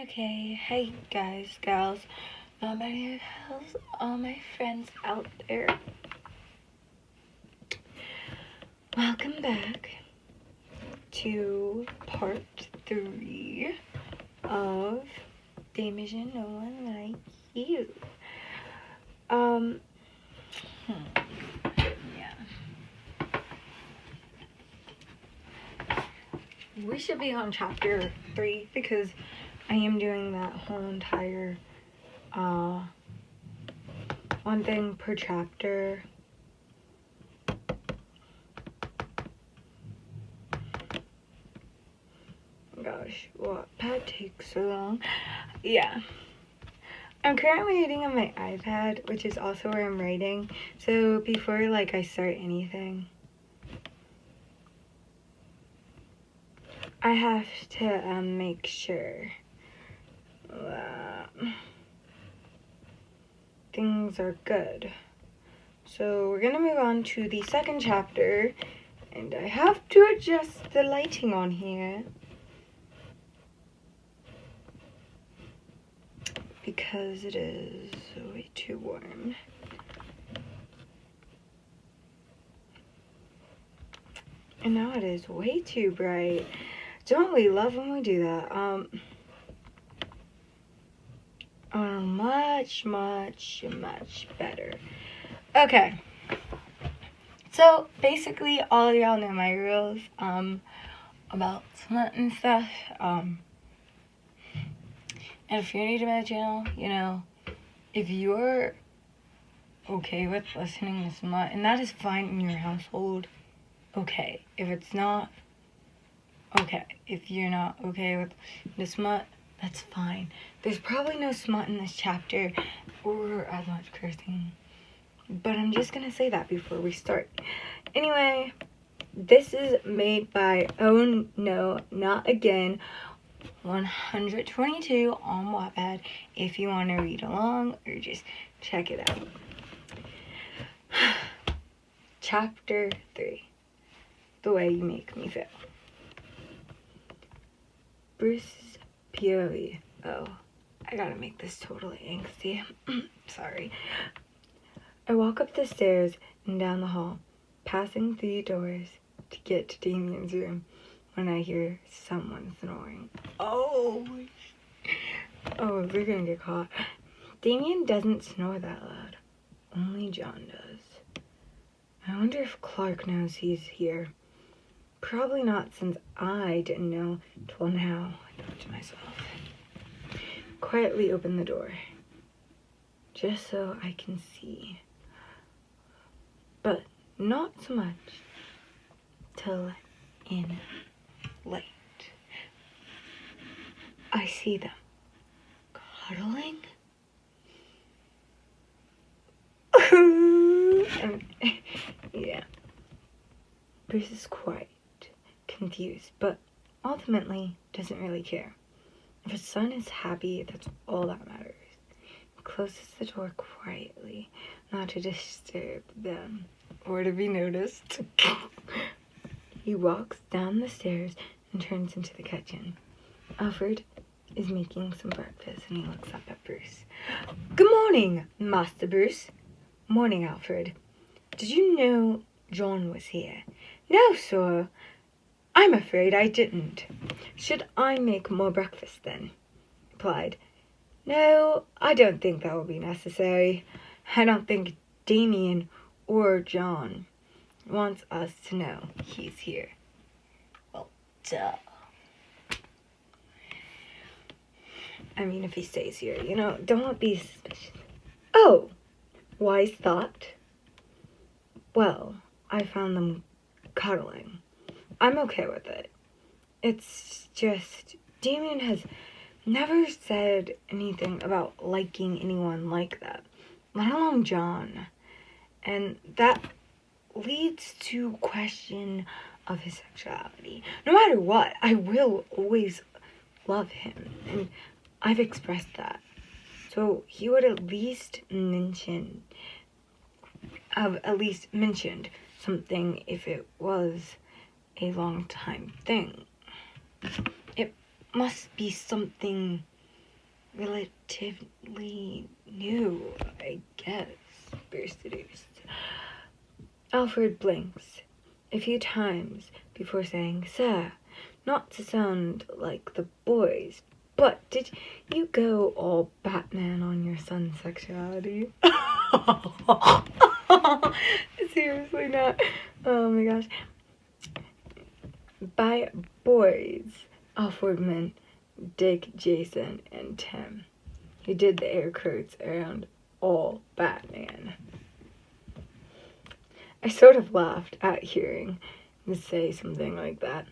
Okay, hey guys, gals, nobody else, all my friends out there. Welcome back to part 3 of Damijon, No One Like You. Yeah. We should be on chapter 3 because I am doing that whole entire one thing per chapter. Gosh, Wattpad takes so long. Yeah. I'm currently reading on my iPad, which is also where I'm writing. So before I start anything, I have to make sure that things are good. So we're gonna move on to the second chapter, and I have to adjust the lighting on here because it is way too warm. And now it is way too bright. Don't we love when we do that? Much better. Okay. So basically, all of y'all know my rules about smut and stuff. And if you're new to my channel, if you're okay with listening to smut, and that is fine in your household, okay. If it's not, okay. If you're not okay with the smut, that's fine. There's probably no smut in this chapter or as much cursing, but I'm just gonna say that before we start. Anyway, this is made by Oh No, Not Again 122 on Wattpad if you want to read along or just check it out. Chapter 3, The Way You Make Me Feel. Bruce's POV. Oh, I gotta make this totally angsty. Sorry. I walk up the stairs and down the hall, passing through doors to get to Damijon's room when I hear someone snoring. Oh, we're gonna get caught. Damijon doesn't snore that loud. Only John does. I wonder if Clark knows he's here. Probably not, since I didn't know till now, I thought to myself. Quietly open the door, just so I can see. But not so much till in light. I see them cuddling. Yeah. Bruce is quiet, confused, but ultimately doesn't really care. If his son is happy, that's all that matters. He closes the door quietly, not to disturb them or to be noticed. He walks down the stairs and turns into the kitchen. Alfred is making some breakfast and he looks up at Bruce. Good morning, Master Bruce. Morning, Alfred. Did you know John was here? No, sir. I'm afraid I didn't. Should I make more breakfast then? Replied. No, I don't think that will be necessary. I don't think Damijon or John wants us to know he's here. Well, duh. I mean, if he stays here, don't be suspicious. Oh, wise thought. Well, I found them cuddling. I'm okay with it. It's just, Damijon has never said anything about liking anyone like that, let alone John. And that leads to question of his sexuality. No matter what, I will always love him, and I've expressed that. So he would at least mentioned something if it was a long time thing. It must be something relatively new, I guess, beer seduced. Alfred blinks a few times before saying, "Sir, not to sound like the boys, but did you go all Batman on your son's sexuality?" Seriously not. Oh my gosh. By boys, Alfred meant Dick, Jason, and Tim. He did the air quotes around all Batman. I sort of laughed at hearing him say something like that.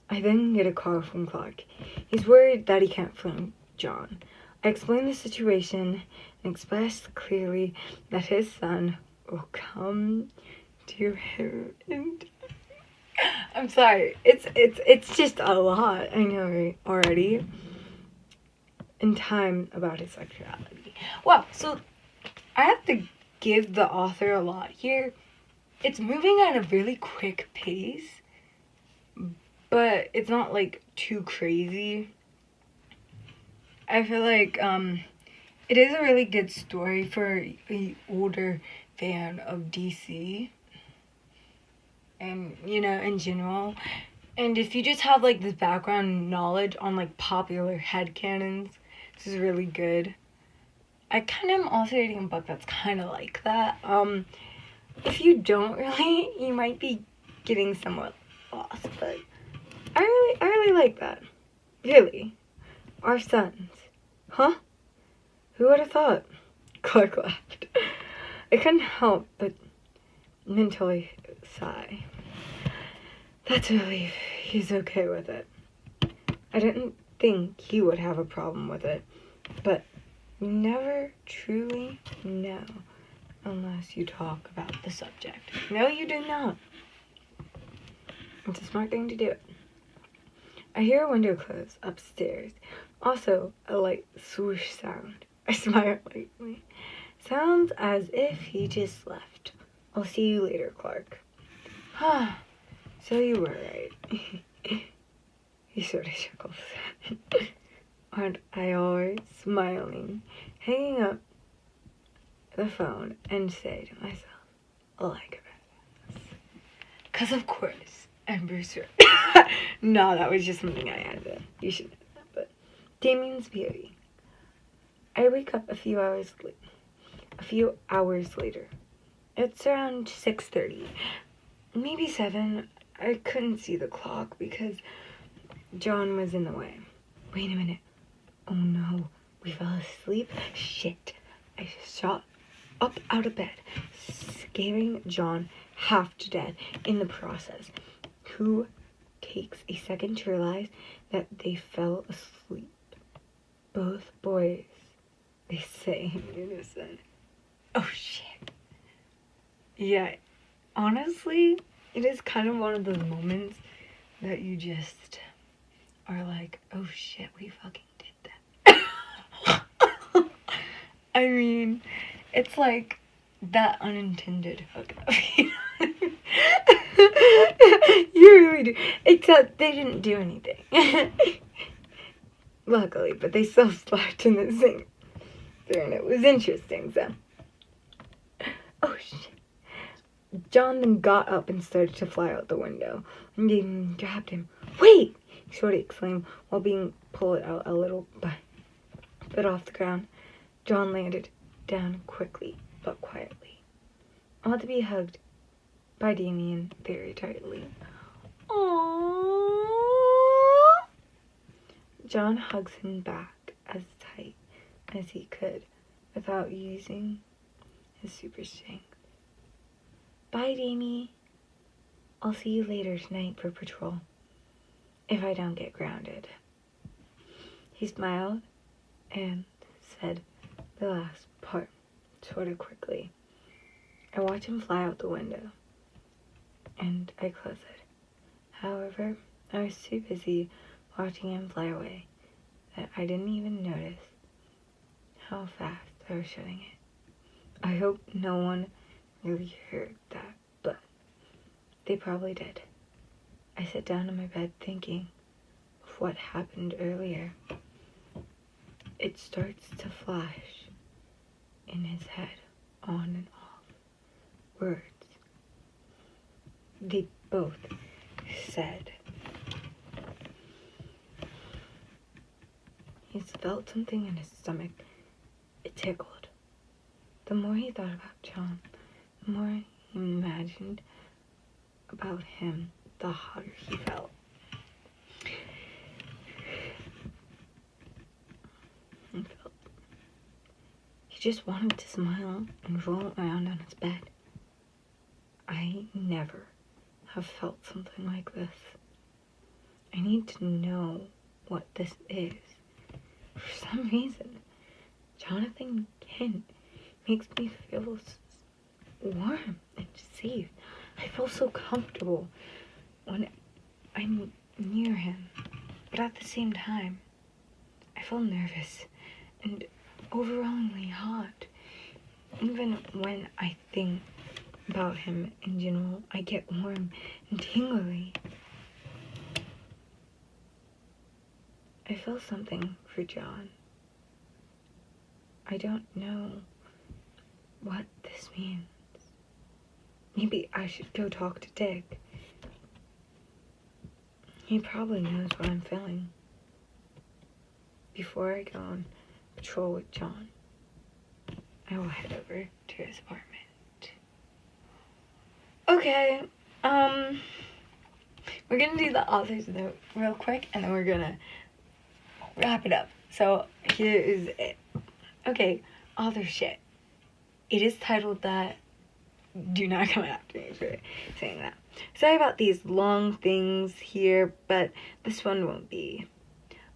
I then get a call from Clark. He's worried that he can't find John. I explain the situation and express clearly that his son will come to him and I'm sorry. It's just a lot. I know, right? Already. In time about his sexuality. Wow, so I have to give the author a lot here. It's moving at a really quick pace, but it's not like too crazy. I feel like it is a really good story for an older fan of DC and, you know, in general. And if you just have like this background knowledge on like popular headcanons, this is really good. I kind of am also reading a book that's kind of like that. If you don't really, you might be getting somewhat lost, but I really like that. Really. Our sons. Huh? Who would have thought? Clark laughed. I couldn't help but mentally sigh. That's a relief. He's okay with it. I didn't think he would have a problem with it, but you never truly know unless you talk about the subject. No, you do not. It's a smart thing to do. I hear a window close upstairs. Also, a light swoosh sound. I smile lightly. Sounds as if he just left. I'll see you later, Clark. Ah, so you were right. He sort of chuckles. Aren't I always smiling, hanging up the phone and say to myself, like a badass. 'Cause of course, I'm Bruce Wayne. No, that was just something I added. You should know that, but Damijon's beauty. I wake up a few hours later. It's around 6:30, maybe 7. I couldn't see the clock because John was in the way. Wait a minute. Oh no, we fell asleep? Shit. I shot up out of bed, scaring John half to death in the process. Who takes a second to realize that they fell asleep? Both boys, they say in unison. Oh shit. Yeah, honestly, it is kind of one of those moments that you just are like, oh shit, we fucking did that. I mean, it's like that unintended hookup. You really do. Except they didn't do anything. Luckily, but they still slept in the same and it was interesting, so. Oh shit. John then got up and started to fly out the window. And Damon grabbed him. Wait! He sort of exclaimed while being pulled out a little bit off the ground. John landed down quickly but quietly. I want to be hugged by Damijon very tightly. Aww. John hugs him back as tight as he could without using his super strength. Bye, Damie. I'll see you later tonight for patrol, if I don't get grounded. He smiled and said the last part sort of quickly. I watched him fly out the window, and I closed it. However, I was too busy watching him fly away that I didn't even notice how fast I was shutting it. I hope no one really heard that, but they probably did. I sat down in my bed thinking of what happened earlier. it starts to flash in his head, on and off, words. They both said, he felt something in his stomach. It tickled. The more he thought about John, the more he imagined about him, the hotter he felt. He just wanted to smile and roll around on his bed. I never have felt something like this. I need to know what this is. For some reason, Jonathan Kent makes me feel warm and safe. I feel so comfortable when I'm near him. But at the same time, I feel nervous and overwhelmingly hot. Even when I think about him in general, I get warm and tingly. I feel something for John. I don't know what this means. Maybe I should go talk to Dick. He probably knows what I'm feeling. Before I go on patrol with John, I will head over to his apartment. Okay, we're gonna do the author's note real quick, and then we're gonna wrap it up. So here is it. Okay, author shit. It is titled that. Do not come after me for saying that. Sorry about these long things here, but this one won't be.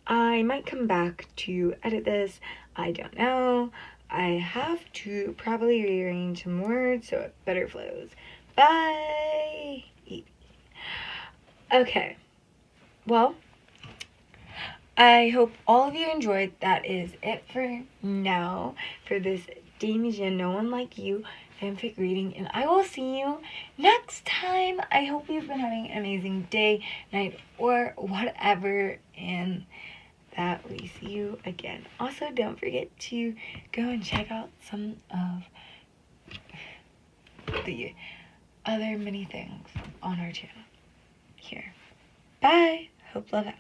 I might come back to edit this. I don't know. I have to probably rearrange some words so it better flows. Bye! Okay. Well, I hope all of you enjoyed. That is it for now for this Damijon No One Like You fanfic reading, and I will see you next time. I hope you've been having an amazing day, night, or whatever, and that we see you again. Also, don't forget to go and check out some of the other mini things on our channel here. Bye. Hope love out.